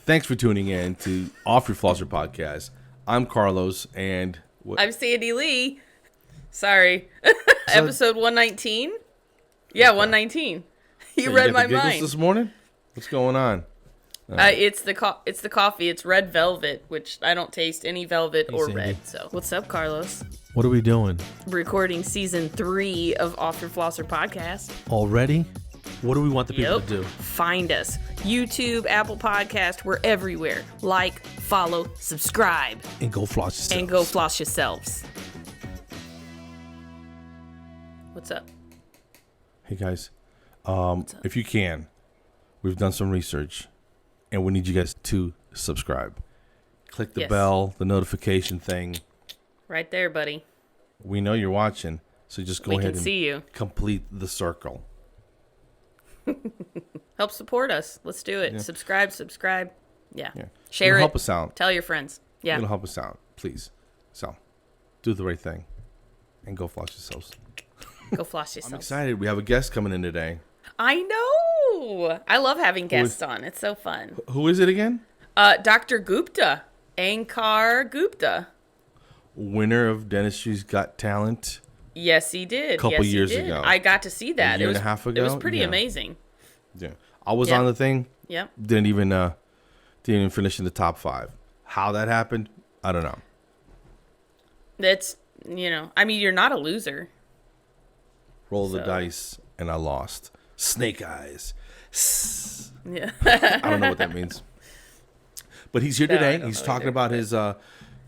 Thanks for tuning in to Off Your Flosser podcast. I'm Carlos, and I'm Sandy Lee. Sorry, episode 119. Yeah, 119. You read my mind this morning. What's going on? It's the coffee. It's red velvet, which I don't taste any velvet or Sandy. red. So, what's up, Carlos? What are we doing? Recording season 3 of Off Your Flosser podcast. Already? What do we want the people to do? Find us. YouTube, Apple Podcast, we're everywhere. Like, follow, subscribe. And go floss yourselves. And go floss yourselves. What's up? Hey, guys. If you can, we've done some research, and we need you guys to subscribe. Click the bell, the notification thing. Right there, buddy. We know you're watching, so just go ahead and see you. Complete the circle. Help support us. Let's do it. Yeah. Subscribe. Yeah. Share It'll it. help us out. Tell your friends. Yeah. It'll help us out, please. So, do the right thing and go floss yourselves. Go floss yourselves. I'm excited. We have a guest coming in today. I know. I love having guests on. It's so fun. Who is it again? Dr. Gupta. Ankur Gupta. Winner of Dentistry's Got Talent. Yes, he did. A couple years ago. I got to see that. A year and a half ago. It was pretty amazing. Yeah. I was on the thing. Yep. Didn't even finish in the top 5. How that happened, I don't know. That's, I mean, you're not a loser. Roll the dice, and I lost. Snake eyes. Yeah. I don't know what that means. But he's here today. He's talking about his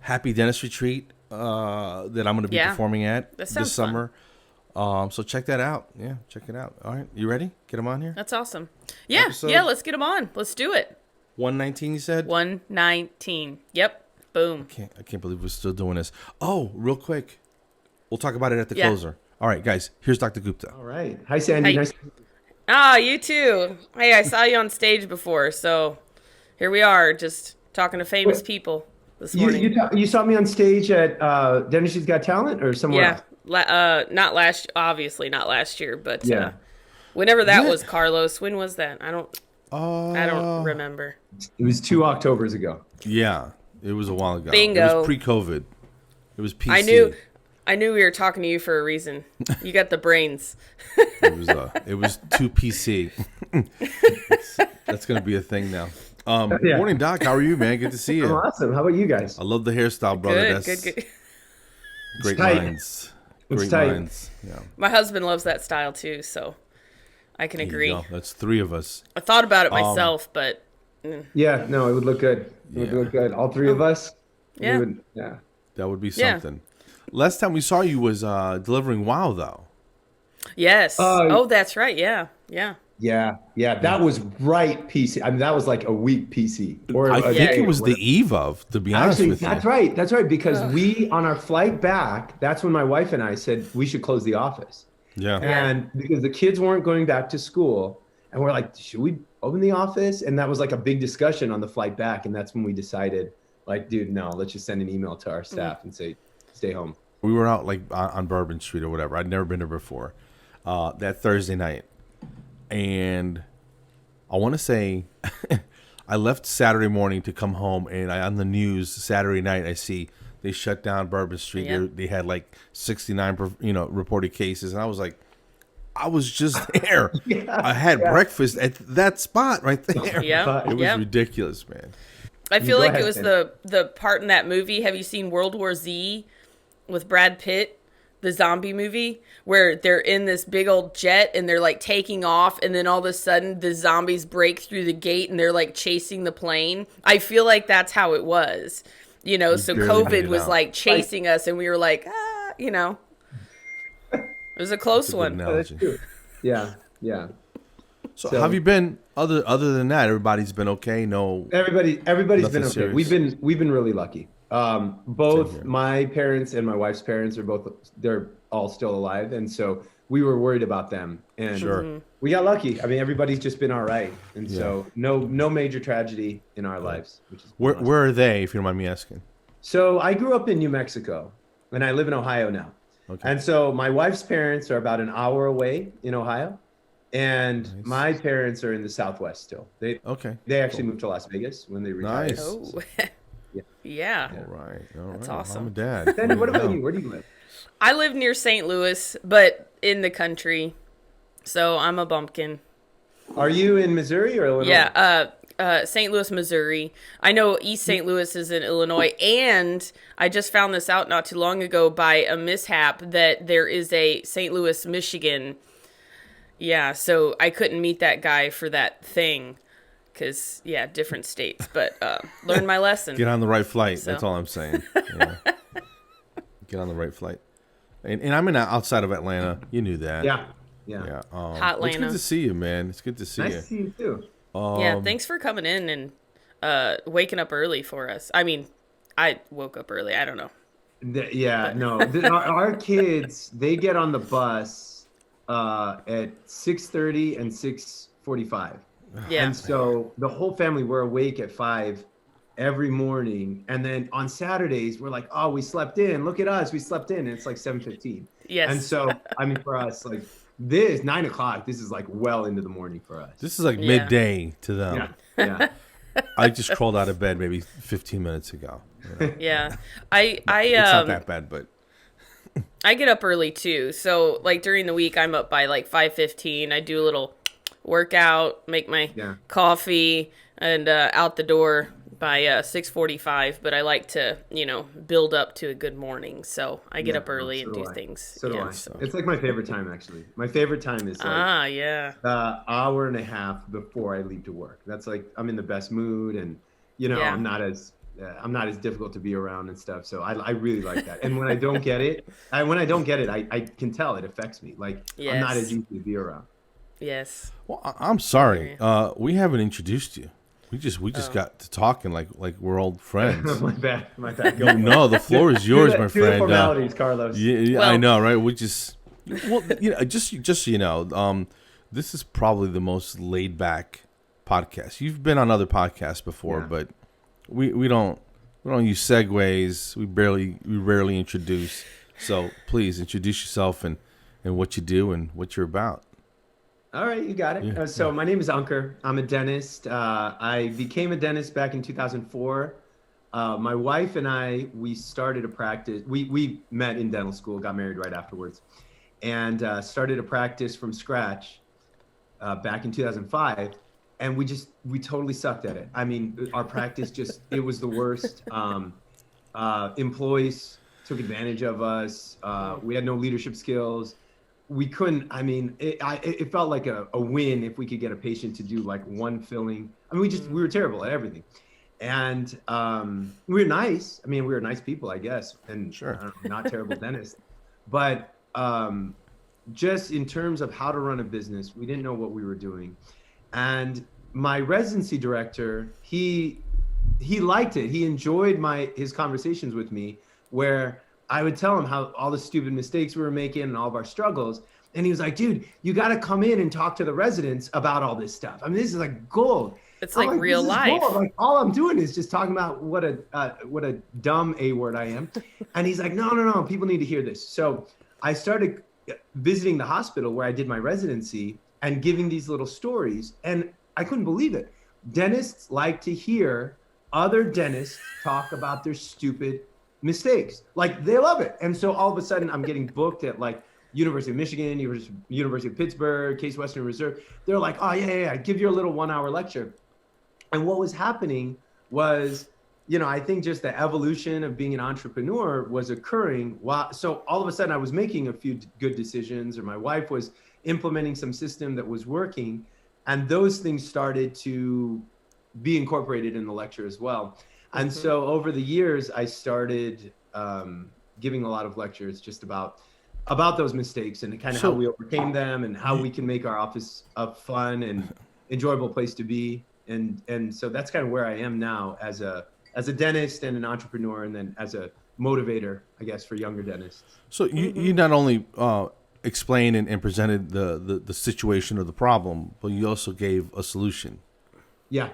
Happy Dentistry Treat that I'm going to be performing at this summer. So check that out. Yeah, check it out. All right. You ready? Get him on here? That's awesome. Yeah. Yeah, let's get him on. Let's do it. 119, you said? 119. Yep. Boom. I can't believe we're still doing this. Oh, real quick. We'll talk about it at the closer. All right, guys. Here's Dr. Gupta. All right. Hi, Sandy. Nice. You too. Hey, I saw you on stage before, so here we are, just talking to famous people this morning. You saw me on stage at Dentistry's Got Talent or somewhere else? Not obviously not last year, but whenever that was, Carlos. When was that? I don't remember. It was 2 Octobers ago. Yeah, it was a while ago. Bingo. It was pre-COVID. It was PC. I knew we were talking to you for a reason. You got the brains. It was too PC. That's going to be a thing now. Morning, Doc. How are you, man? Good to see you. I'm awesome. How about you guys? I love the hairstyle, brother. Good. Great minds. Great minds. Yeah. My husband loves that style too, so I can agree. That's 3 of us. I thought about it myself, but yeah, no, it would look good. It would look good. All 3 of us. Yeah. That would be something. Last time we saw you was delivering WoW, though. Yes. That's right. Yeah. That was right PC. I mean, that was like a week PC. Or I think it was the eve of, to be honest with you. That's right. Because we, on our flight back, that's when my wife and I said we should close the office. Yeah. And because the kids weren't going back to school, and we're like, should we open the office? And that was like a big discussion on the flight back. And that's when we decided, like, dude, no, let's just send an email to our staff and say, stay home. We were out like on Bourbon Street or whatever. I'd never been there before. That Thursday night. And I want to say I left Saturday morning to come home, and on the news Saturday night I see they shut down Bourbon Street. Yep. They had like 69 reported cases, and I was like, I was just there. I had breakfast at that spot right there. Yeah. It was ridiculous, man. I feel like it was the part in that movie. Have you seen World War Z with Brad Pitt, the zombie movie, where they're in this big old jet and they're like taking off, and then all of a sudden the zombies break through the gate and they're like chasing the plane? I feel like that's how it was, so COVID was like chasing us, and we were like, it was a close one. That's true. Yeah. So how have you been? Other than that, everybody's been okay. No, everybody's been okay. Serious. We've been really lucky. Both my parents and my wife's parents they're all still alive, and so we were worried about them, and we got lucky. I mean, everybody's just been all right, and so no major tragedy in our lives. Which is where are they, if you don't mind me asking? So I grew up in New Mexico, and I live in Ohio now. Okay. And so my wife's parents are about an hour away in Ohio, And Nice. my parents are in the Southwest still. Okay. They actually Cool. moved to Las Vegas when they retired. Nice. Oh, Yeah. yeah. Yeah. All right. All right. That's Mom awesome. and dad. Then There what you about go. you? Where do you live? I live near St. Louis, but in the country. So I'm a bumpkin. Are you in Missouri or Illinois? Yeah, St. Louis, Missouri. I know East St. Louis is in Illinois, and I just found this out not too long ago by a mishap that there is a St. Louis, Michigan. Yeah, so I couldn't meet that guy for that thing because, yeah, different states, but learned my lesson. Get on the right flight. So. That's all I'm saying. Yeah. Get on the right flight. And I'm in outside of Atlanta. You knew that. Yeah. Yeah. Yeah. Hot It's good Atlanta. to see you, man. It's good to see Nice you. to see you too. Yeah, thanks for coming in and waking up early for us. I mean, I woke up early. I don't know. Our kids, they get on the bus at 6:30 and 6:45. Yeah. And so the whole family, we're awake at 5 every morning. And then on Saturdays, we're like, oh, we slept in. Look at us. We slept in. And it's like 7:15. Yes. And so, I mean, for us, like this 9 o'clock, this is like well into the morning for us. This is like Yeah. midday to them. Yeah. I just crawled out of bed maybe 15 minutes ago. You know? Yeah. It's not that bad, but I get up early too. So like during the week I'm up by like 5:15. I do a little workout, make my Yeah. coffee and out the door by 6:45, but I like to, build up to a good morning. So I get Yeah, up early so and do do I. things. So do Yeah, I. so- It's like my favorite time, actually. My favorite time is like yeah. hour and a half before I leave to work. That's like I'm in the best mood, and Yeah. I'm not as difficult to be around and stuff. So I really like that. And when I don't get it, I can tell it affects me. Like I'm not Yes. as easy to be around. Yes. well, I'm sorry. We haven't introduced you. We just got to talking like we're old friends. My bad. Go No, the floor is yours, my do the friend. formalities, Carlos. Yeah, Well- I know, right? We just, well, just so you know, this is probably the most laid back podcast. You've been on other podcasts before, Yeah. but we don't use segues. We rarely introduce. So please introduce yourself and what you do and what you're about. All right, you got it. Yeah, So my name is Ankur. I'm a dentist. I became a dentist back in 2004. My wife and we started a practice. We met in dental school, got married right afterwards, and started a practice from scratch back in 2005. And we totally sucked at it. I mean, our practice it was the worst. Employees took advantage of us. We had no leadership skills. We couldn't, I mean, it felt like a win if we could get a patient to do like one filling. I mean, we were terrible at everything. And we were nice. I mean, we were nice people, I guess, and Sure. not terrible dentists. But just in terms of how to run a business, we didn't know what we were doing. And my residency director, he liked it. He enjoyed his conversations with me, where I would tell him how all the stupid mistakes we were making and all of our struggles. And he was like, dude, you got to come in and talk to the residents about all this stuff. I mean, this is like gold. It's I'm like real this is life. gold. Like all I'm doing is just talking about what a dumb A word I am. And he's like, no, people need to hear this. So I started visiting the hospital where I did my residency and giving these little stories. And I couldn't believe it. Dentists like to hear other dentists talk about their stupid mistakes. Like they love it. And so all of a sudden I'm getting booked at like University of Michigan, University of Pittsburgh, Case Western Reserve. They're like, oh yeah, give you a little 1-hour lecture. And what was happening was, I think just the evolution of being an entrepreneur was occurring. So all of a sudden I was making a few good decisions, or my wife was implementing some system that was working. And those things started to be incorporated in the lecture as well. And so over the years, I started giving a lot of lectures just about those mistakes and kind of how we overcame them and how we can make our office a fun and enjoyable place to be. And so that's kind of where I am now as a dentist and an entrepreneur, and then as a motivator, I guess, for younger dentists. So you not only explained and presented the situation or the problem, but you also gave a solution. Yeah,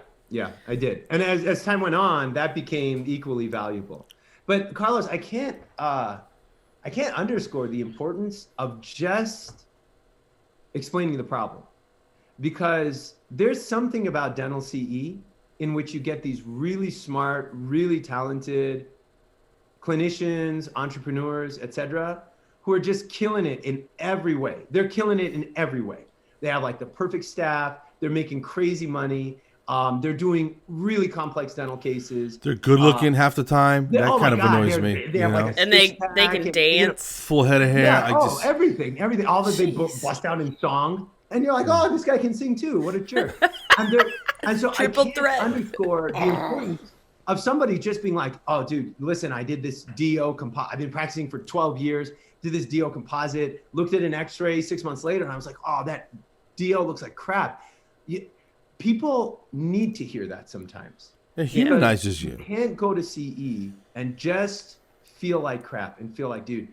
I did. And as time went on, that became equally valuable. But Carlos, I can't underscore the importance of just explaining the problem. because there's something about dental CE in which you get these really smart, really talented clinicians, entrepreneurs, etc., who are just killing it in every way. They're killing it in every way. They have like the perfect staff. They're making crazy money. They're doing really complex dental cases. They're good looking half the time. That oh kind of God, annoys me. They have like a and they six-pack can and, dance. Full head of hair. Yeah, everything. All that they Jeez. bust out in song. And you're like, oh, this guy can sing too. What a jerk. And so Triple I can't threat. underscore the importance of somebody just being like, oh, dude, listen, I did this DO composite. I've been practicing for 12 years, did this DO composite, looked at an x-ray 6 months later, and I was like, oh, that DO looks like crap. People need to hear that sometimes. It humanizes you. You can't go to CE and just feel like crap and feel like, dude,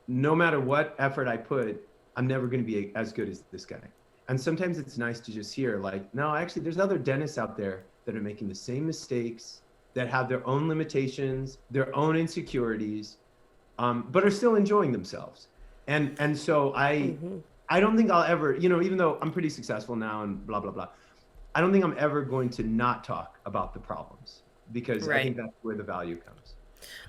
no matter what effort I put, I'm never going to be as good as this guy. And sometimes it's nice to just hear like, no, actually, there's other dentists out there that are making the same mistakes, that have their own limitations, their own insecurities, but are still enjoying themselves. And so I don't think I'll ever, even though I'm pretty successful now and blah, blah, blah, I don't think I'm ever going to not talk about the problems, because I think that's where the value comes.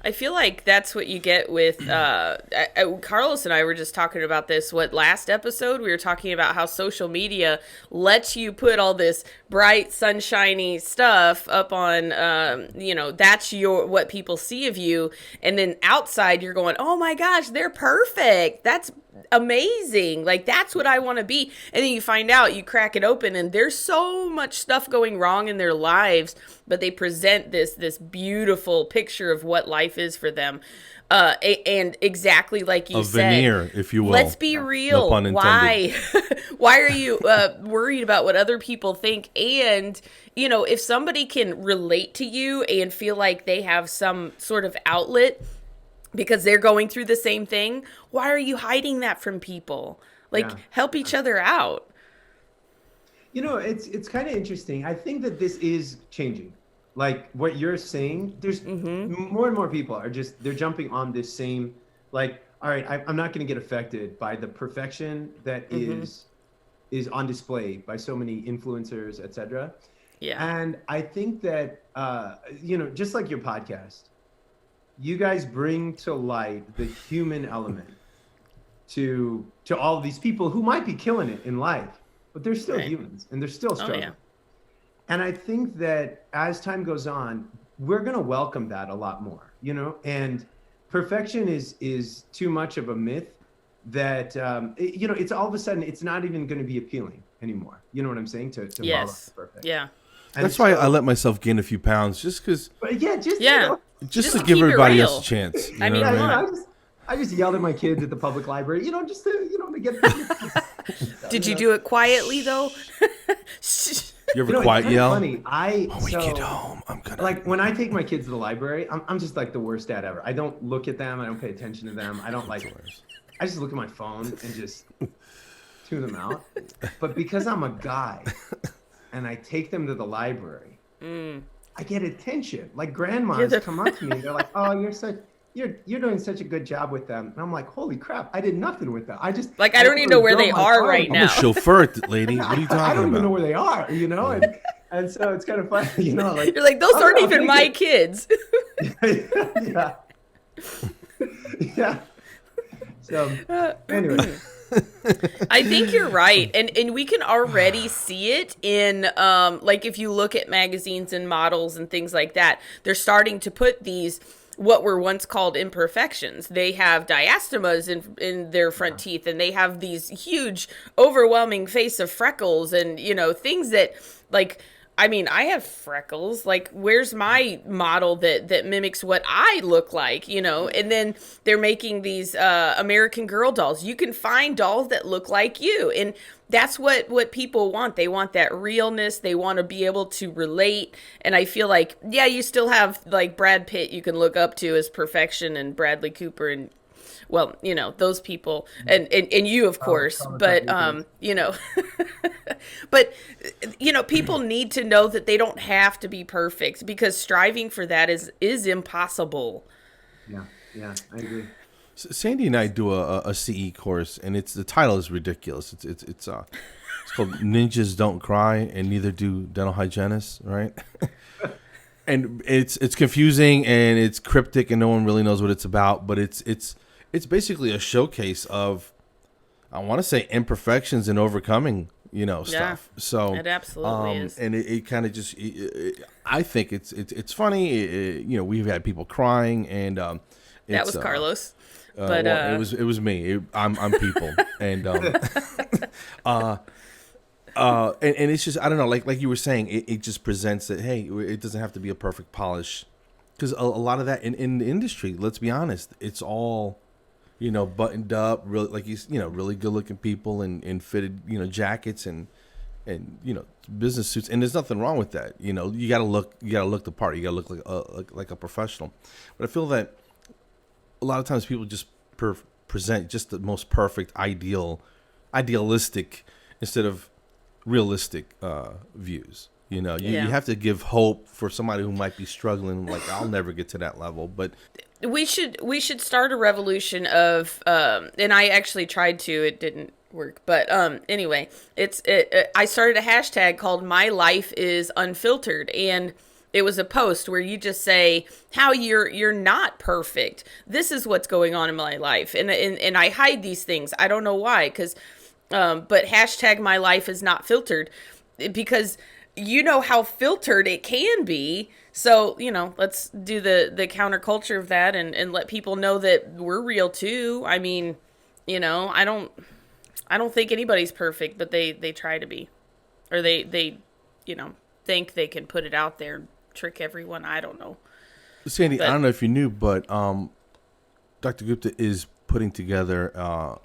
I feel like that's what you get with Carlos and I were just talking about this. Last episode we were talking about how social media lets you put all this bright, sunshiny stuff up on, that's what people see of you, and then outside you're going, oh my gosh, they're perfect. That's amazing. Like, that's what I want to be. And then you find out, you crack it open, and there's so much stuff going wrong in their lives, but they present this beautiful picture of what life is for them. And exactly like you said, a veneer, if you will. Let's be real. No pun intended. Why are you worried about what other people think? And, if somebody can relate to you and feel like they have some sort of outlet because they're going through the same thing, why are you hiding that from people? Help each other out. It's kind of interesting. I think that this is changing. Like what you're saying, there's more and more people they're jumping on this same, like, all right, I'm not going to get affected by the perfection that is on display by so many influencers, etc. Yeah. And I think that, just like your podcast, you guys bring to light the human element to all of these people who might be killing it in life, but they're still humans and they're still struggling. Oh, yeah. And I think that as time goes on, we're going to welcome that a lot more, and perfection is too much of a myth that, it's all of a sudden, it's not even going to be appealing anymore. You know what I'm saying? To yes. Follow perfect. Yeah. And that's why I let myself gain a few pounds just because. Just to give everybody else a chance. I just yelled at my kids at the public library, just to get. Did you do it quietly though? You ever quiet yell? Funny. When we get home, I'm gonna. Like when I take my kids to the library, I'm just like the worst dad ever. I don't look at them. I don't pay attention to them. I don't like. I just look at my phone and just tune them out. But because I'm a guy, and I take them to the library, I get attention. Like grandmas come up to me, they're like, "Oh, you're doing such a good job with them." And I'm like, "Holy crap! I did nothing with them. I don't even know where they are right now." I'm a chauffeur, lady. What are you talking about? I don't even know where they are, and so it's kind of funny, like you're like, those aren't even my kids. Yeah. Yeah. So anyway. I think you're right. And we can already see it in, like if you look at magazines and models and things like that, they're starting to put these, what were once called imperfections. They have diastemas in their front teeth, and they have these huge, overwhelming face of freckles and, things that like, I mean, I have freckles. Like, where's my model that mimics what I look like, And then they're making these American Girl dolls. You can find dolls that look like you. And that's what people want. They want that realness. They want to be able to relate. And I feel like, yeah, you still have, like, Brad Pitt you can look up to as perfection, and Bradley Cooper, and well, those people, and you, of course, but, but, people need to know that they don't have to be perfect, because striving for that is impossible. Yeah, I agree. Sandy and I do a CE course, and the title is ridiculous. It's It's called Ninjas Don't Cry, and neither do dental hygienists, right? And it's confusing and it's cryptic, and no one really knows what it's about. But it's basically a showcase of, I want to say, imperfections and overcoming, stuff. So it absolutely is. And it kind of just, I think it's funny. We've had people crying, and that was Carlos. But well, it was me. I'm people, and and it's just, I don't know, like you were saying, it just presents that, hey, it doesn't have to be a perfect polish, because a lot of that in the industry, let's be honest, it's all, buttoned up, really, like really good looking people in fitted, jackets and business suits, and there's nothing wrong with that. You gotta look the part. You gotta look like a professional. But I feel that a lot of times people just present just the most perfect, idealistic instead of realistic views. You have to give hope for somebody who might be struggling. Like, I'll never get to that level, but we should start a revolution of and I actually tried to, it didn't work, but anyway, I started a hashtag called My Life is Unfiltered, and it was a post where you just say how you're not perfect. This is what's going on in my life, and I hide these things. I don't know why, because but hashtag My Life is not filtered, because how filtered it can be. So, let's do the counterculture of that and let people know that we're real too. I mean, I don't think anybody's perfect, but they try to be, or they think they can put it out there and trick everyone. I don't know. Sandy, I don't know if you knew, but Dr. Gupta is putting together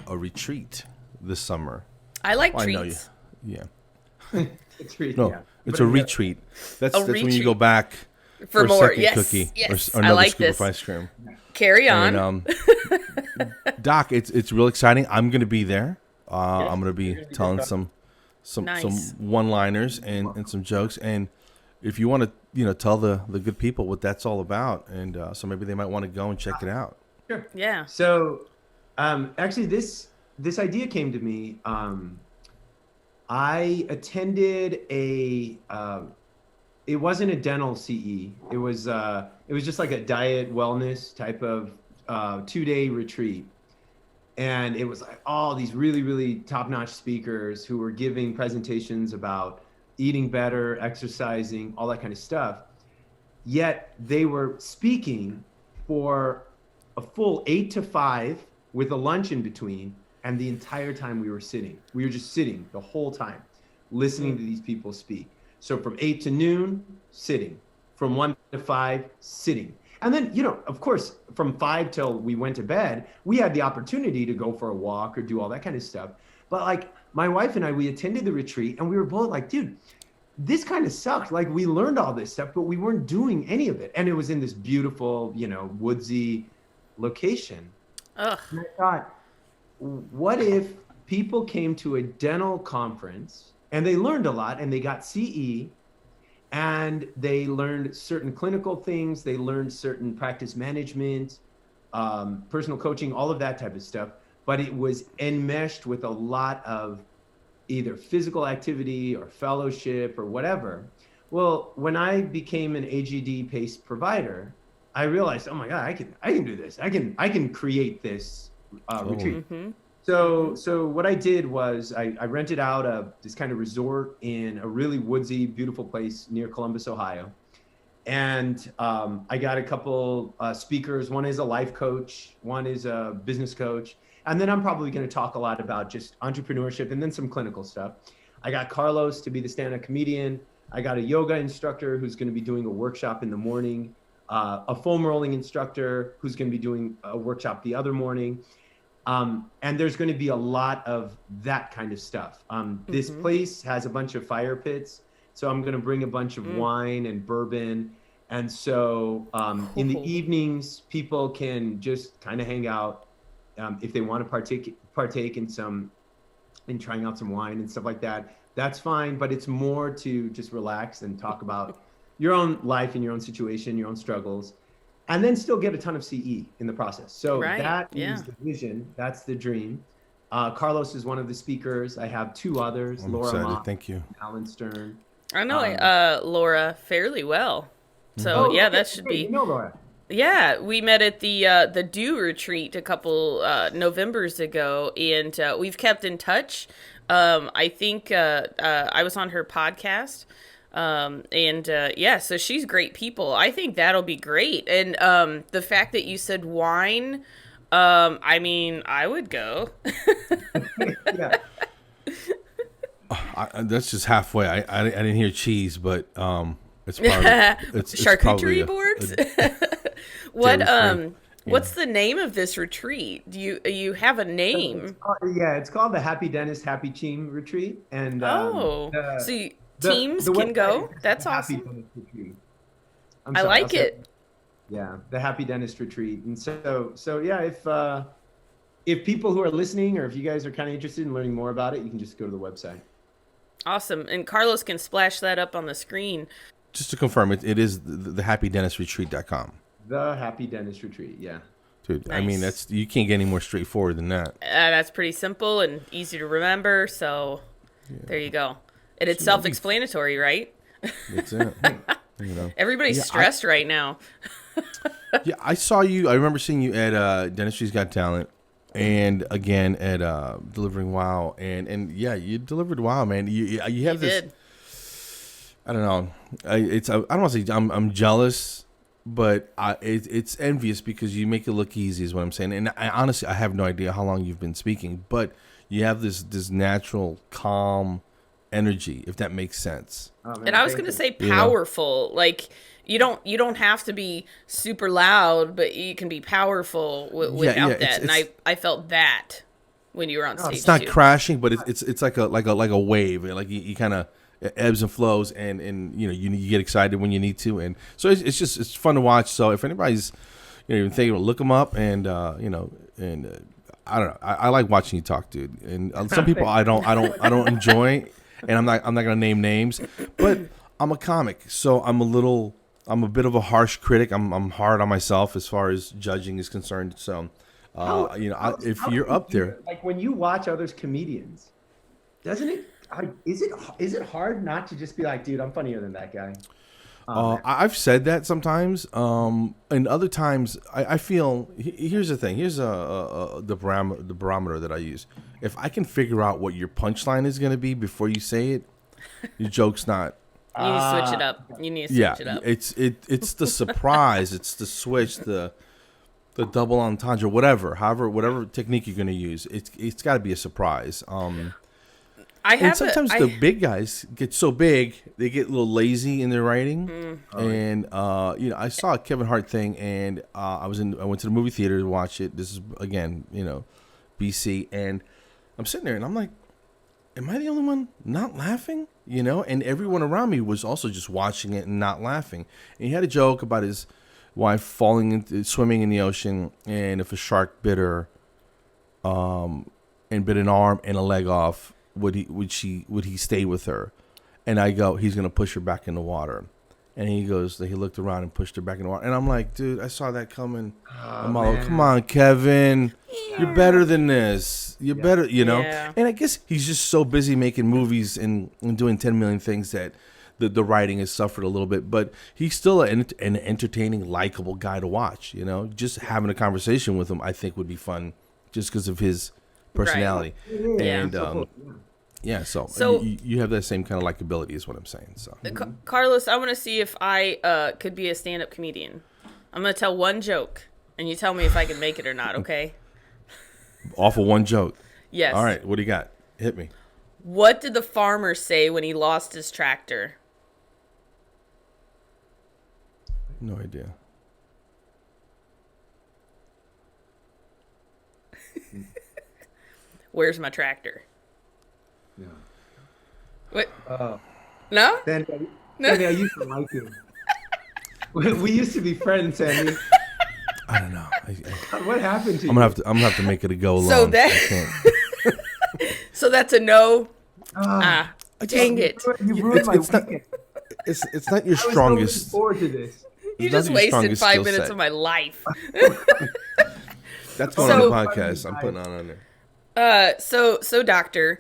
a retreat this summer. I like treats. Yeah. It's a retreat. That's when you go back for a more. Second Yes, cookie yes. or another I like scoop this. of ice cream. Carry on. And, Doc, it's real exciting. I'm going to be there. I'm going to be telling some Nice. one-liners and some jokes. And if you want to, tell the good people what that's all about, and so maybe they might want to go and check it out. Sure. Yeah. So, actually, this idea came to me. I attended it wasn't a dental CE. It was just like a diet wellness type of 2-day retreat. And it was like all these really, really top-notch speakers who were giving presentations about eating better, exercising, all that kind of stuff. Yet they were speaking for a full 8 to 5 with a lunch in between. And the entire time we were just sitting the whole time, listening to these people speak. So from 8 to noon, sitting. From 1 to 5, sitting. And then, of course, from 5 till we went to bed, we had the opportunity to go for a walk or do all that kind of stuff. But like my wife and I, we attended the retreat and we were both like, dude, this kind of sucked. Like, we learned all this stuff, but we weren't doing any of it. And it was in this beautiful, woodsy location. Ugh. And I thought, what if people came to a dental conference and they learned a lot and they got CE and they learned certain clinical things, they learned certain practice management, personal coaching, all of that type of stuff, but it was enmeshed with a lot of either physical activity or fellowship or whatever. Well, when I became an AGD PACE provider, I realized, oh my God, I can do this. I can create this retreat. Mm-hmm. So what I did was I rented out this kind of resort in a really woodsy, beautiful place near Columbus, Ohio. And I got a couple speakers. One is a life coach, one is a business coach. And then I'm probably going to talk a lot about just entrepreneurship and then some clinical stuff. I got Carlos to be the stand-up comedian. I got a yoga instructor who's going to be doing a workshop in the morning, a foam rolling instructor who's going to be doing a workshop the other morning. And there's going to be a lot of that kind of stuff. This place has a bunch of fire pits. So I'm going to bring a bunch of wine and bourbon. And so in the evenings, people can just kind of hang out. If they want to partake in trying out some wine and stuff like that, that's fine. But it's more to just relax and talk about your own life and your own situation, your own struggles, and then still get a ton of CE in the process. So that is the vision. That's the dream. Carlos is one of the speakers. I have 2 others, I'm Laura excited. Mock, Thank you. Alan Stern. I know Laura fairly well. So yeah, that should be. You know Laura. Yeah, we met at the Dew retreat a couple Novembers ago, and we've kept in touch. I think I was on her podcast, and yeah, so she's great people. I think that'll be great. And the fact that you said wine, I mean, I would go. Yeah. That's just halfway. I didn't hear cheese, but it's probably it's Charcuterie probably boards. What What's the name of this retreat? Do you have a name? It's called the Happy Dentist Happy Team Retreat, and teams can go. That's awesome. I like it. Yeah, the Happy Dentist Retreat, and so yeah, if people who are listening, or if you guys are kind of interested in learning more about it, you can just go to the website. Awesome, and Carlos can splash that up on the screen. Just to confirm, it is the happydentistretreat.com. The Happy Dentist Retreat, yeah. Dude, Nice. I mean, you can't get any more straightforward than that. That's pretty simple and easy to remember. So there you go. And it's self-explanatory, right? That's it. You know. Everybody's stressed right now. Yeah, I saw you. I remember seeing you at Dentistry's Got Talent, and again at Delivering Wow, and yeah, you delivered wow, man. You have this. Did. I don't know. I don't want to say I'm jealous, but it's envious because you make it look easy, is what I'm saying. And I honestly have no idea how long you've been speaking, but you have this natural calm energy, if that makes sense. And I was going to say powerful. Like you don't have to be super loud, but you can be powerful without that. And I felt that when you were on stage. It's not crashing, but it's like a wave. Like you kind of ebbs and flows, and you get excited when you need to, and so it's fun to watch. So if anybody's thinking, look them up, and I don't know. I like watching you talk, dude. And some people I don't enjoy, and I'm not gonna name names, but I'm a comic, so I'm a bit of a harsh critic. I'm hard on myself as far as judging is concerned. So if you're up there, like when you watch others comedians, doesn't it? Is it hard not to just be like, dude, I'm funnier than that guy? I've said that sometimes, and other times I feel. Here's the thing. Here's the barometer that I use. If I can figure out what your punchline is going to be before you say it, your joke's not. You need to switch it up. It up. It's the surprise. It's the switch. The double entendre. Whatever technique you're going to use. It's got to be a surprise. Sometimes the big guys get so big they get a little lazy in their writing. And I saw a Kevin Hart thing, and I went to the movie theater to watch it. This is again, BC, and I'm sitting there and I'm like, am I the only one not laughing? And everyone around me was also just watching it and not laughing. And he had a joke about his wife swimming in the ocean, and if a shark bit her, and bit an arm and a leg off, would he stay with her? And I go, he's gonna push her back in the water. And he looked around and pushed her back in the water. And I'm like, dude, I saw that coming. I'm all, come on, Kevin, you're better than this. You're better, Yeah. And I guess he's just so busy making movies and doing 10 million things that the writing has suffered a little bit. But he's still an entertaining, likable guy to watch. Just having a conversation with him, I think, would be fun, just because of his personality. Right. And so you have that same kind of likability, is what I'm saying. So Carlos, I want to see if I could be a stand-up comedian. I'm going to tell one joke, and you tell me if I can make it or not, okay? Off of one joke? Yes. All right, what do you got? Hit me. What did the farmer say when he lost his tractor? No idea. Where's my tractor? Yeah. What? No? Sandy, I used to like you. We used to be friends, Sandy. I don't know. What happened to you? I'm gonna have to make it a go alone. So that's a no. Dang it! You ruined my weekend. It's not your strongest. I was looking forward to this. You just wasted 5 minutes of my life. That's going on the podcast. I'm putting on there. So doctor,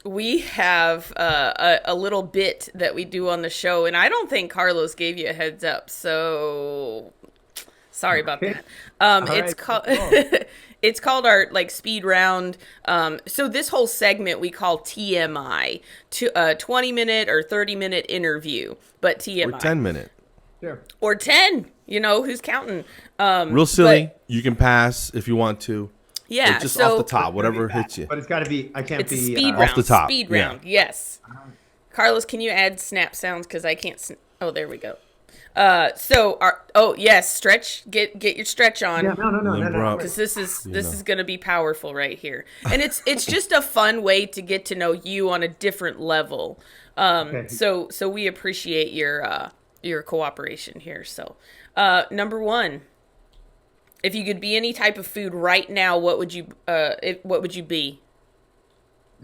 we have a little bit that we do on the show, and I don't think Carlos gave you a heads up. So sorry about that. It's called it's called our like speed round. So this whole segment we call TMI, to 20-minute or 30-minute interview, but TMI Or 10-minute. Sure. or 10. You know who's counting? Real silly. but- You can pass if you want to. Yeah, Or just so off the top, whatever hits you. But it's got to be. I can't it's a be speed off round. the top, Speed yeah. round. Yes. Carlos, can you add snap sounds because I can't? Oh, there we go. Yes, stretch. Get your stretch on. Yeah, no. Limber up. Because this is going to be powerful right here, and it's just a fun way to get to know you on a different level. Okay. So we appreciate your cooperation here. So, number one, if you could be any type of food right now, what would you be?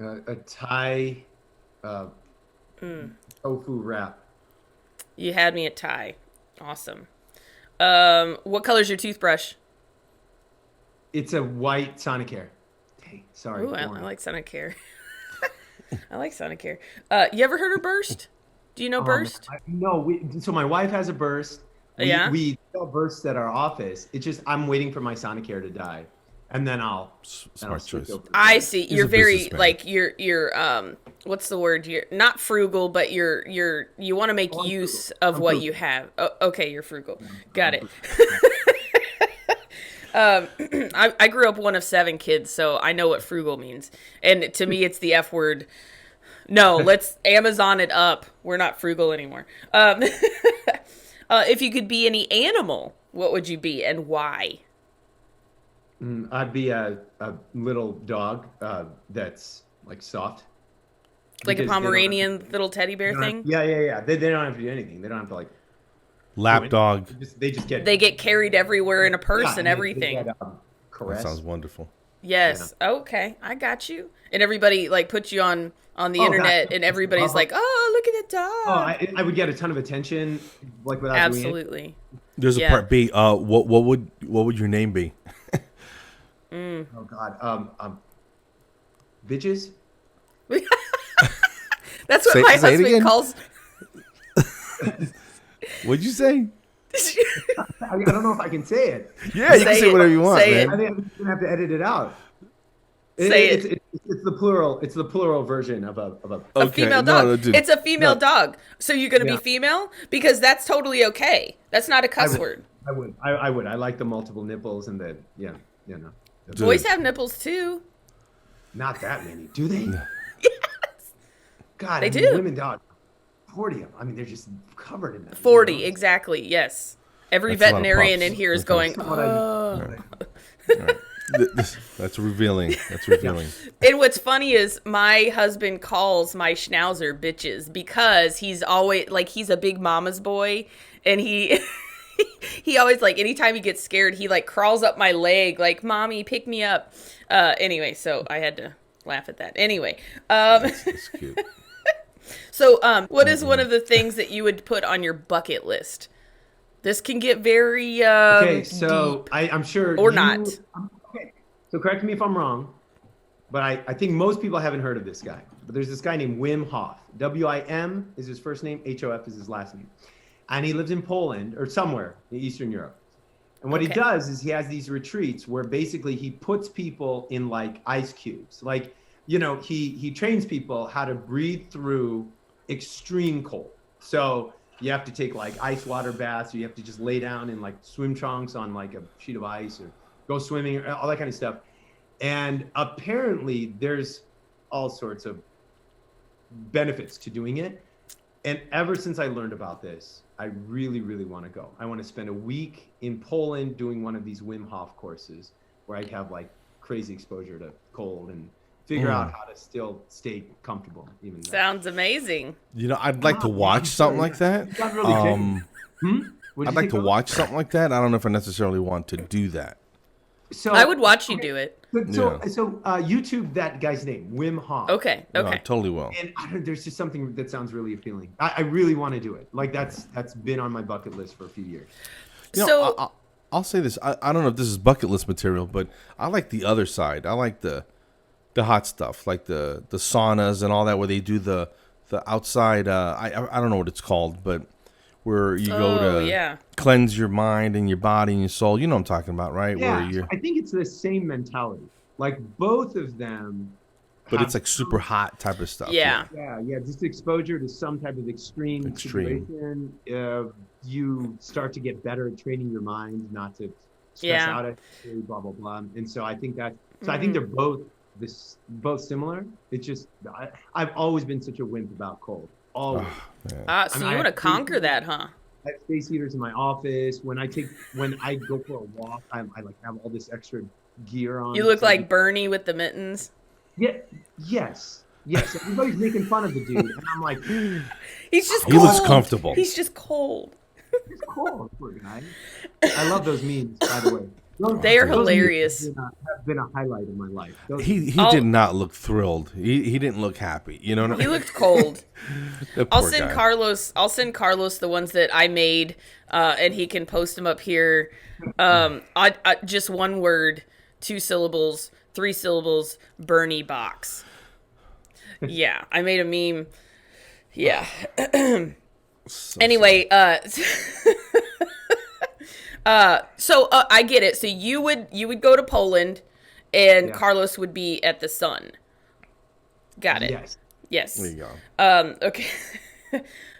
A Thai tofu wrap. You had me at Thai. Awesome. What color's your toothbrush? It's a white Sonicare. Dang, sorry. Ooh, I boring. like Sonicare. I like Sonicare. You ever heard of Burst? Do you know Burst? No, so my wife has a Burst. Yeah? We sell Bursts at our office. It's just I'm waiting for my Sonicare to die, and then I'll. Smart switch choice. over. I see. He's You're a very businessman. like you're what's the word? You're not frugal, but you want to make I'm use frugal. of I'm what frugal. you have. Oh, okay, you're frugal. Got it. I grew up one of 7 kids, so I know what frugal means. And to me, it's the F word. No, let's Amazon it up. We're not frugal anymore. If you could be any animal, what would you be and why? I'd be a little dog that's like soft. Like a Because they don't Pomeranian little teddy bear have- thing? Yeah. They don't have to do anything. They don't have to like. Lap dog. They just get. They get carried everywhere in a purse Yeah, and they everything. get, That caress. sounds wonderful. Yes. Okay. I got you. And everybody like puts you on the Oh, internet, God. and everybody's like, "Oh, look at the dog." Oh, I would get a ton of attention, like without doing it. Absolutely. There's Yeah. a part B. What would your name be? Oh God. Bitches. That's what Say- my say it husband again. calls. What'd you say? I don't know if I can say it. Yeah, you can Say say it. whatever you want, Say it. I man. think I'm just gonna have to edit it out. Say It's the plural. It's the plural version of a. A Okay, female no, dog. no, dude. It's a female No. dog. So you're gonna Yeah. be female because that's totally okay. That's not a cuss would. word. I would. I would. I like the multiple nipples and the you know. Dude. Boys have nipples too. Not that many, do they? Yes. God, They I mean, do. Women dog, 40 of them. I mean, they're just covered in them. 40 you know? exactly. Yes. Every That's a lot of veterinarian pups. in here is Okay. going. That's what I mean. Oh. That's revealing. That's revealing. And what's funny is my husband calls my schnauzer bitches because he's always like he's a big mama's boy, and he he always like anytime he gets scared he like crawls up my leg like mommy pick me up. Anyway, so I had to laugh at that. Anyway, That's cute. so what is one of the things that you would put on your bucket list? This can get very Okay, so deep. I'm sure. Or not. Okay, so correct me if I'm wrong, but I think most people haven't heard of this guy. But there's this guy named Wim Hof. W-I-M is his first name. H-O-F is his last name. And he lives in Poland or somewhere in Eastern Europe. And what he Okay. does is he has these retreats where basically he puts people in like ice cubes. Like, you know, he trains people how to breathe through extreme cold. So you have to take like ice water baths, or you have to just lay down in like swim trunks on like a sheet of ice, or go swimming, or all that kind of stuff. And apparently there's all sorts of benefits to doing it. And ever since I learned about this, I really, really want to go. I want to spend a week in Poland doing one of these Wim Hof courses where I have like crazy exposure to cold and figure out how to still stay comfortable. Even though. Sounds amazing. You know, I'd like to Wow, watch I'm something sorry. like that. It's not really genuine. What'd I'd you like say, to Carl? watch something like that. I don't know if I necessarily want to do that. So I would watch you do it. So Yeah. YouTube that guy's name, Wim Hof. Okay. No, I Okay. totally will. And I don't, there's just something that sounds really appealing. I really want to do it. Like that's been on my bucket list for a few years. You know, So- I'll say this. I don't know if this is bucket list material, but I like the other side. I like the the hot stuff, like the saunas and all that, where they do the outside. I don't know what it's called, but where you go to cleanse your mind and your body and your soul. You know what I'm talking about, right? Yeah, Where you're, I think it's the same mentality. Like both of them. but it's like super hot type of stuff. Yeah. Yeah. Just exposure to some type of extreme. Situation. You start to get better at training your mind not to stress out at blah blah blah. And so I think that. So I think they're both similar. It's just I've always been such a wimp about cold. Always. So you want to conquer that, huh? I have space heaters in my office. When I go for a walk, I like have all this extra gear on. You look like Bernie with the mittens. Yeah. Yes. Everybody's making fun of the dude, and I'm like, he's just. He cold. looks comfortable. He's just cold. He's cold, poor guy. I love those memes, by the way. They are hilarious. Have been a highlight of my life. He did not look thrilled. He didn't look happy. You know what I mean? He looked cold. I'll send guy. Carlos the ones that I made, and he can post them up here. I just one word, 2 syllables, 3 syllables, Bernie box. Yeah, I made a meme. Yeah. Anyway, so I get it. So you would go to Poland, and Carlos would be at the Sun. Got it. Yes. There you go. Okay.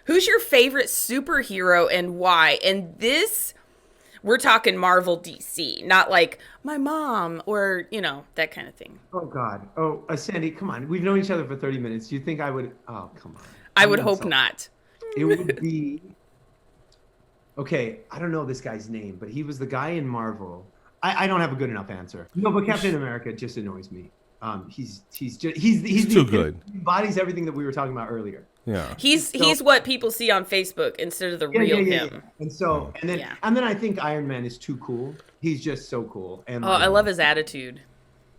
Who's your favorite superhero and why? And this, we're talking Marvel, DC, not like my mom or that kind of thing. Oh God. Oh, Sandy, come on. We've known each other for 30 minutes. Do you think I would? Oh, come on. I would hope not. It would be. Okay, I don't know this guy's name, but he was the guy in Marvel. I don't have a good enough answer. No, but Captain America just annoys me. He's too good. He embodies everything that we were talking about earlier. Yeah. He's what people see on Facebook instead of the real him. Yeah. And so and then I think Iron Man is too cool. He's just so cool. And I love his attitude.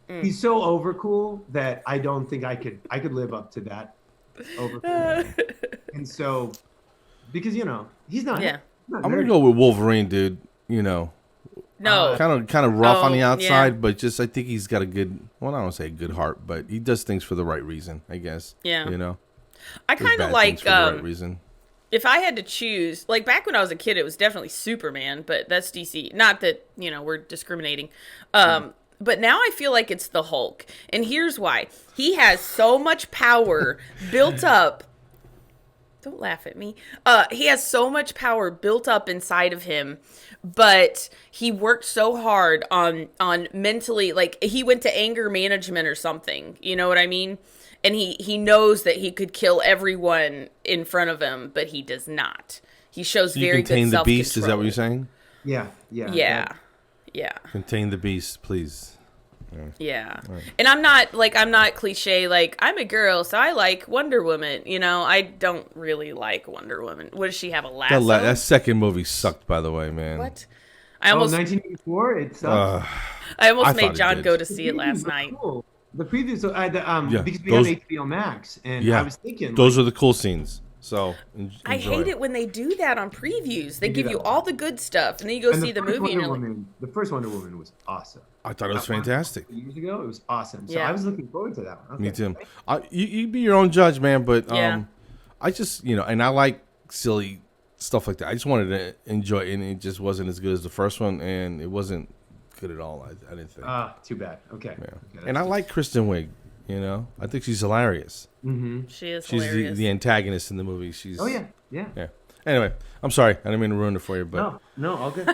He's so over cool that I don't think I could live up to that over cool. And so because he's not. Yeah. I'm gonna go with Wolverine, dude. No. Kind of rough on the outside, but just I think he's got a good. Well, I don't say a good heart, but he does things for the right reason, I guess. Yeah. I kind of like for the right reason. If I had to choose, like back when I was a kid, it was definitely Superman, but that's DC. Not that we're discriminating. But now I feel like it's the Hulk, and here's why: he has so much power built up. Don't laugh at me. He has so much power built up inside of him, but he worked so hard on mentally, like he went to anger management or something. You know what I mean? And he knows that he could kill everyone in front of him, but he does not. He shows very good self-control. Contain the beast. Is that what you're saying? Yeah. Contain the beast, please. Yeah. Right. And I'm not cliche, like I'm a girl, so I like Wonder Woman. I don't really like Wonder Woman. What does she have, a lasso? That second movie sucked, by the way, man. What? I almost 1984. It sucked. I almost made John go to see it last night. Cool. The previews, because we have HBO Max, and I was thinking those are the cool scenes. So I hate it when they do that on previews. They give you all the good stuff, and then you go see the movie. The first Wonder Woman was awesome. I thought it was fantastic. Years ago, it was awesome. So I was looking forward to that one. Okay. Me too. You be your own judge, man. But I just and I like silly stuff like that. I just wanted to enjoy it, and it just wasn't as good as the first one, and it wasn't good at all. I didn't think. Too bad. Okay. Yeah. Okay, and I like Kristen Wiig. I think she's hilarious. Mm-hmm. She is hilarious. She's the antagonist in the movie. She's. Oh yeah. Anyway, I'm sorry. I didn't mean to ruin it for you, but no, all good.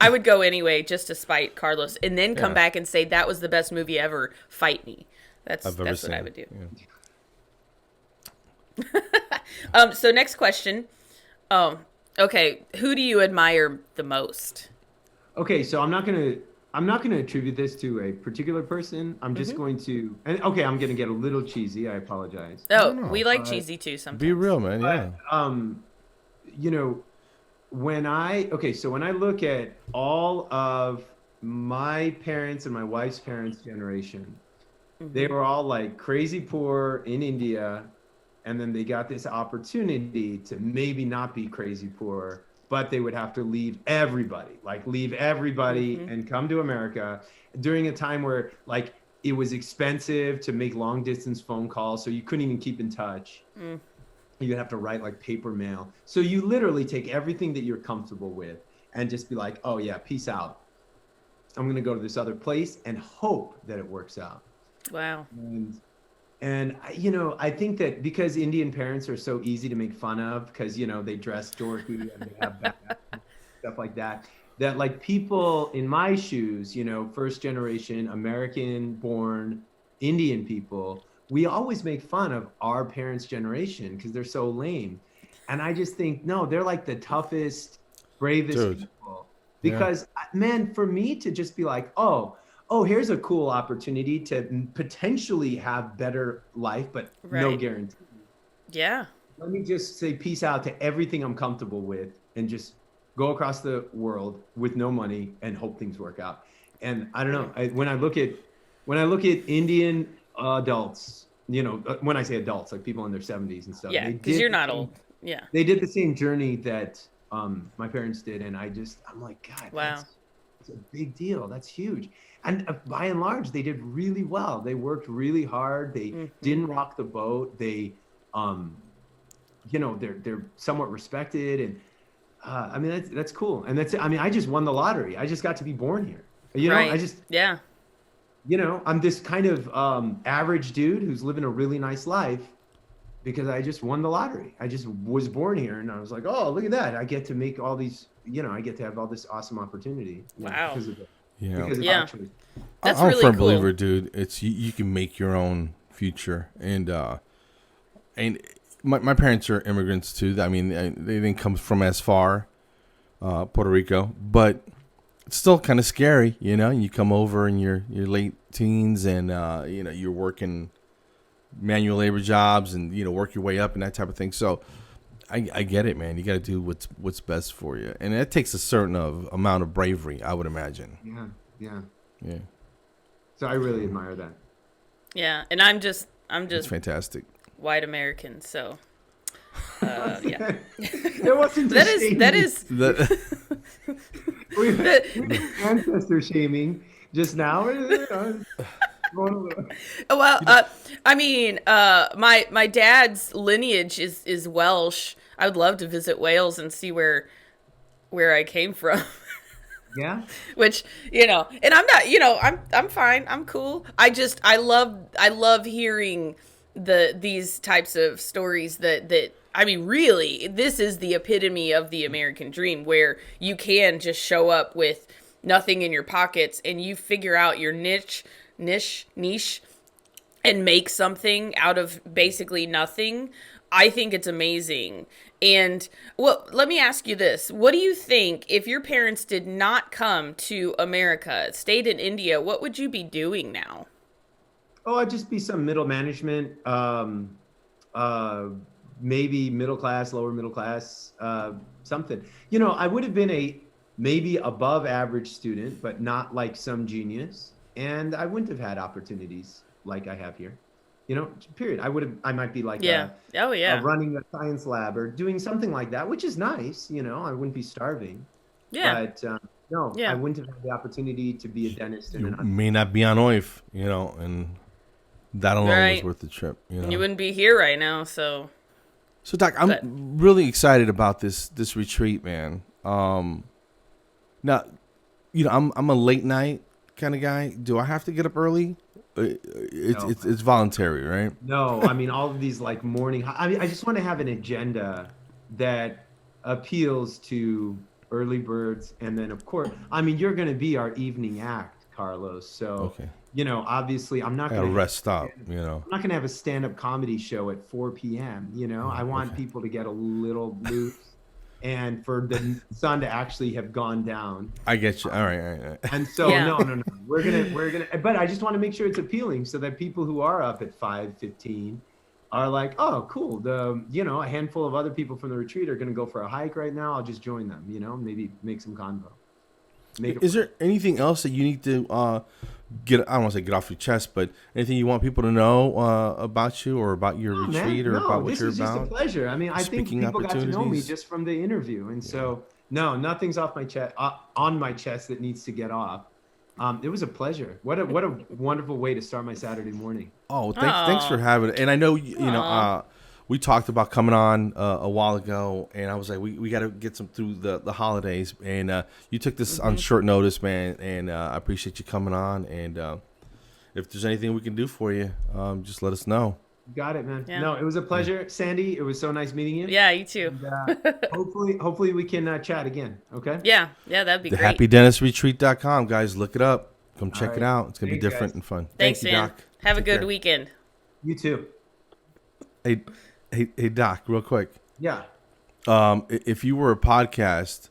I would go anyway just to spite Carlos, and then come back and say that was the best movie ever. Fight me. That's what I would do. Yeah. So next question. Okay. Who do you admire the most? Okay, so I'm not gonna attribute this to a particular person. I'm just going to. And I'm gonna get a little cheesy. I apologize. Oh, we like cheesy too sometimes. Be real, man. Yeah. When I look at all of my parents and my wife's parents' generation, they were all like crazy poor in India, and then they got this opportunity to maybe not be crazy poor, but they would have to leave everybody and come to America during a time where like It was expensive to make long distance phone calls, so you couldn't even keep in touch. You'd have to write like paper mail. So you literally take everything that you're comfortable with and just be like, oh yeah, peace out. I'm going to go to this other place and hope that it works out. Wow. And you know, I think that because Indian parents are so easy to make fun of because, you know, they dress dorky and they have stuff like that, that like people in my shoes, you know, first generation American born Indian people, we always make fun of our parents' generation because they're so lame. And I just think, no, they're like the toughest, bravest people. Because man, for me to just be like, oh, here's a cool opportunity to potentially have better life, but no guarantee. Yeah. Let me just say peace out to everything I'm comfortable with and just go across the world with no money and hope things work out. And I don't know, when I look at Indian adults, you know, when I say adults, like people in their 70s and stuff. Yeah, because you're not old. Yeah. They did the same journey that my parents did. And I'm like, God, wow. It's a big deal. That's huge. And by and large, they did really well. They worked really hard. They didn't rock the boat. They, you know, they're somewhat respected. And I mean, that's cool. And I just won the lottery. I just got to be born here. You know, you know, I'm this kind of average dude who's living a really nice life because I just won the lottery. I just was born here and I was like, oh, look at that. I get to make all these, you know, I get to have all this awesome opportunity. Wow. Because of it. That's I'm really a firm cool. believer, dude. It's you can make your own future, and my parents are immigrants too. I mean, they didn't come from as far, Puerto Rico, but it's still kind of scary, you know. You come over in your late teens, and you know, you're working manual labor jobs, and you know, work your way up and that type of thing. So I get it, man. You got to do what's best for you, and it takes a certain amount of bravery, I would imagine. Yeah. So I really admire that. Yeah, and I'm just It's fantastic. White American, so yeah. There wasn't that is we've ancestor shaming just now. Well, I mean, my dad's lineage is Welsh. I would love to visit Wales and see where I came from. Yeah. Which, you know, and I'm not, you know, I'm fine. I'm cool. I love hearing these types of stories that I mean, really, this is the epitome of the American dream, where you can just show up with nothing in your pockets and you figure out your niche and make something out of basically nothing. I think it's amazing. And well, let me ask you this. What do you think if your parents did not come to America, stayed in India, what would you be doing now? Oh, I'd just be some middle management, maybe middle class, lower middle class, something. You know, I would have been a maybe above average student, but not like some genius. And I wouldn't have had opportunities like I have here. You know, period. I might be like running a science lab or doing something like that, which is nice. You know, I wouldn't be starving. Yeah. But I wouldn't have had the opportunity to be a dentist. You may not be on OYF, you know, and that alone was worth the trip. You know? You wouldn't be here right now, so. So, Doc, I'm really excited about this retreat, man. Now, you know, I'm a late night kind of guy. Do I have to get up early? It's voluntary, right? No, I mean, all of these like morning. I mean, I just want to have an agenda that appeals to early birds, and then of course, I mean, you're going to be our evening act, Carlos. So, you know, obviously, I'm not going to rest up. You know, I'm not going to have a stand-up comedy show at 4 p.m. You know, I want people to get a little loose. And for the sun to actually have gone down. I get you. All right. And so no. We're gonna. But I just want to make sure it's appealing so that people who are up at 5:15 are like, oh, cool. A handful of other people from the retreat are gonna go for a hike right now. I'll just join them. You know, maybe make some convo. Is there anything else that you need to get? I don't want to say get off your chest, but anything you want people to know about you or about your retreat or about what you're about? This is just a pleasure. I mean, I think people got to know me just from the interview, and so no, nothing's off my chest on my chest that needs to get off. It was a pleasure. What a wonderful way to start my Saturday morning. Oh, thanks for having it. And I know you know we talked about coming on a while ago, and I was like, we got to get some through the holidays, and you took this on short notice, man, and I appreciate you coming on. And if there's anything we can do for you, just let us know. Got it, man. Yeah. No, it was a pleasure, Sandy. It was so nice meeting you. Yeah, you too. And, hopefully we can chat again. Okay. Yeah, that'd be great. TheHappyDentistRetreat.com, guys. Look it up. Come check it out. It's gonna be different and fun. Thanks, Thank you, man. Doc. Have a Take good care. weekend. You too. Hey, Doc. Real quick. Yeah. If you were a podcast,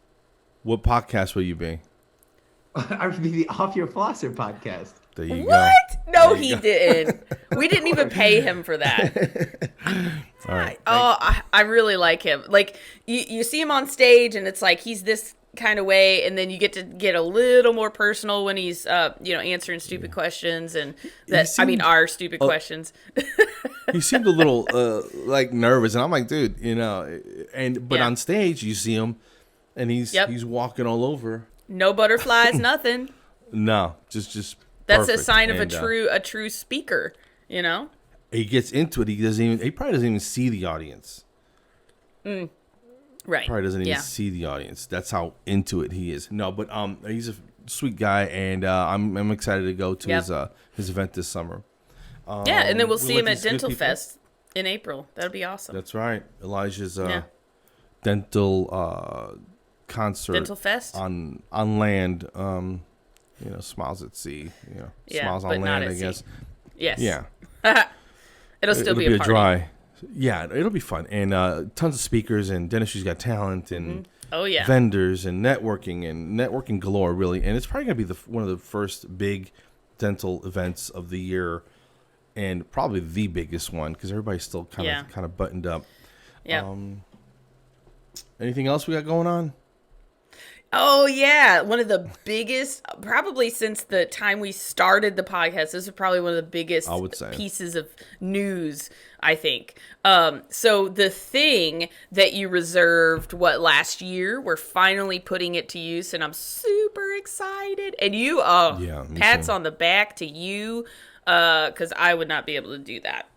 what podcast would you be? I would be the Off Your Flosser podcast. There you go. What? No, There you he go. didn't. We didn't even pay him for that. All right. I really like him. Like you see him on stage, and it's like he's this kind of way, and then you get to get a little more personal when he's answering stupid questions, and our stupid questions. He seemed a little like nervous, and I'm like, dude, but on stage you see him, and he's walking all over. No butterflies, nothing. No, just That's perfect. a sign of And, a true speaker. He gets into it. He probably doesn't even see the audience. Right. Probably doesn't even see the audience. That's how into it he is. No, but he's a sweet guy, and I'm excited to go to his event this summer. And then we'll see him at these good Dental people. Fest in April. That'll be awesome. That's right. Elijah's dental concert. Dental Fest on land. Smiles at sea. Smiles but on not land. at I sea. guess. Yes. Yeah. It'll still be a party. dry. Yeah, it'll be fun, and tons of speakers, and Dentistry's Got Talent, and vendors, and networking galore, really. And it's probably gonna be one of the first big dental events of the year, and probably the biggest one because everybody's still kind of buttoned up. Yeah. Anything else we got going on? Oh, yeah. One of the biggest, probably since the time we started the podcast, this is probably one of the biggest pieces of news, I think. So the thing that you reserved, last year, we're finally putting it to use, and I'm super excited. And you, pats on the back to you, because I would not be able to do that.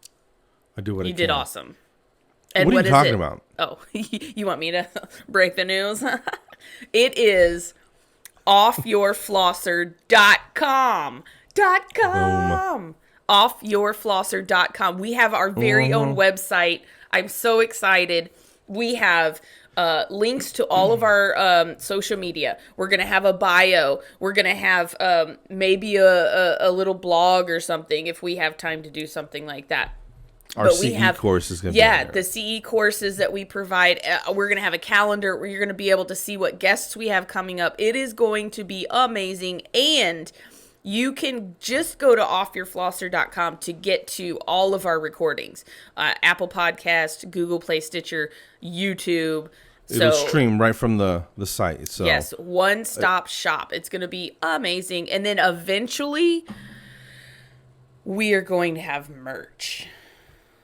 I do what I can. You did awesome. And what are you talking about? Oh, you want me to break the news? It is offyourflosser.com. Offyourflosser.com. We have our very own website. I'm so excited. We have links to all of our social media. We're going to have a bio. We're going to have maybe a little blog or something if we have time to do something like that. Our CE course is going to be there. The CE courses that we provide. We're going to have a calendar where you're going to be able to see what guests we have coming up. It is going to be amazing. And you can just go to offyourflosser.com to get to all of our recordings. Apple Podcast, Google Play, Stitcher, YouTube. It'll stream right from the site. So yes, one-stop shop. It's going to be amazing. And then eventually, we are going to have merch.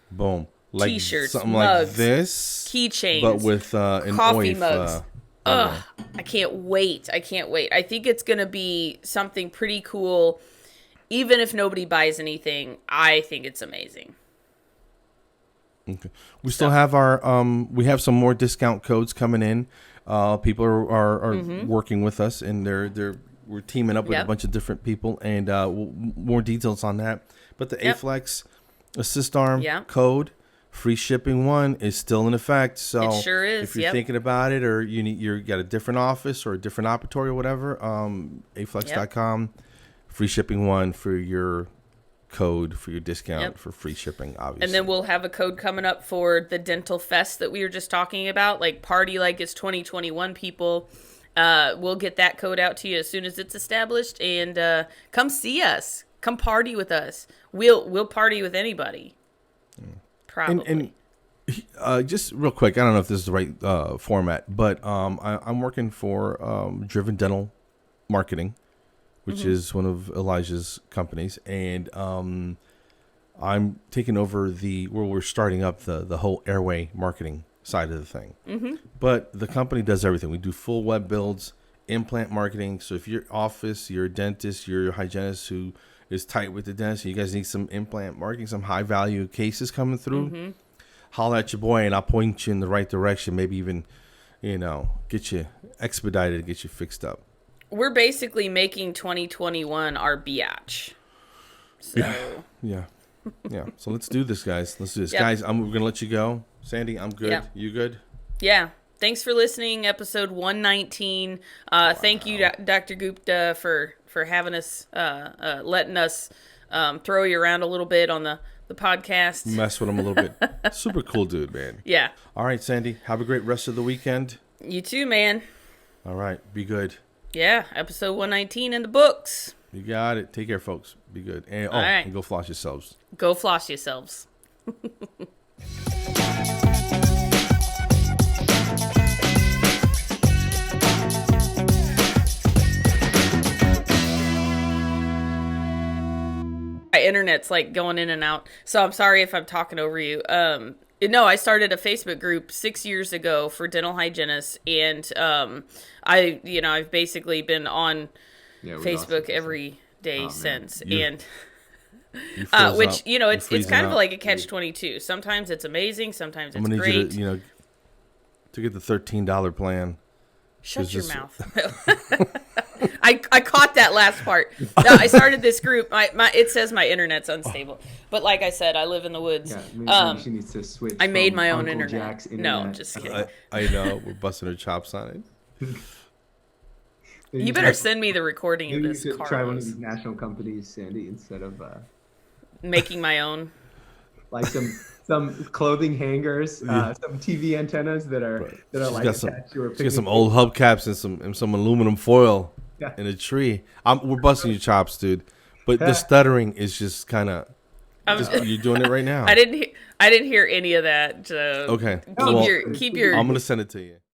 Boom. Like T-shirts, something mugs, like this, keychains, but with an coffee OYF, mugs. I can't wait. I think it's going to be something pretty cool. Even if nobody buys anything, I think it's amazing. Okay. We still have our we have some more discount codes coming in. People are working with us, and we're teaming up with a bunch of different people, and more details on that. But the Aflex Assist Arm code, free shipping 1, is still in effect. So it sure is. If you're thinking about it, or you got a different office or a different operatory or whatever, aflex.com, free shipping 1 for your code for your discount for free shipping, obviously. And then we'll have a code coming up for the Dental Fest that we were just talking about, like party like it's 2021 people. We'll get that code out to you as soon as it's established, and come see us. Come party with us. We'll party with anybody. Probably. And just real quick, I don't know if this is the right format, but I'm working for Driven Dental Marketing, which is one of Elijah's companies, and I'm taking over where we're starting up the whole airway marketing side of the thing. But the company does everything. We do full web builds, implant marketing. So if your office, you're a dentist, you're a hygienist who is tight with the dentist, you guys need some implant marketing, some high value cases coming through, holler at your boy and I'll point you in the right direction. Maybe even, get you expedited, get you fixed up. We're basically making 2021 our biatch. So. Yeah. So let's do this, guys. Let's do this. Yep. Guys, we're going to let you go. Sandy, I'm good. Yep. You good? Yeah. Thanks for listening. Episode 119. Thank you, Dr. Gupta, for having us, letting us throw you around a little bit on the podcast. Mess with him a little bit. Super cool dude, man. Yeah. All right, Sandy. Have a great rest of the weekend. You too, man. All right. Be good. Yeah. Episode 119 in the books. You got it. Take care, folks. Be good. And, All right. and go floss yourselves. Go floss yourselves. My internet's like going in and out, so I'm sorry if I'm talking over you. No, I started a Facebook group 6 years ago for dental hygienists, and I've basically been on Facebook every day since, and which it's kind of like a catch-22. Sometimes it's amazing, sometimes it's great. I'm gonna need you to get the $13 plan. Shut your mouth. I caught that last part. No, I started this group. It says my internet's unstable, but like I said, I live in the woods. Yeah, maybe she needs to switch. I made my own Uncle internet. Jack's internet. No, just kidding. I know we're busting our chops on it. You better send me the recording of Maybe this. you should try one of Carlos. these national companies, Sandy, instead of Making my own. like some clothing hangers, some TV antennas that are like attached to her. She got some old hubcaps and some aluminum foil Yeah. in a tree. We're busting your chops, dude. But the stuttering is just kind of. You're doing it right now. I didn't hear any of that. So Okay. Keep your. I'm gonna send it to you.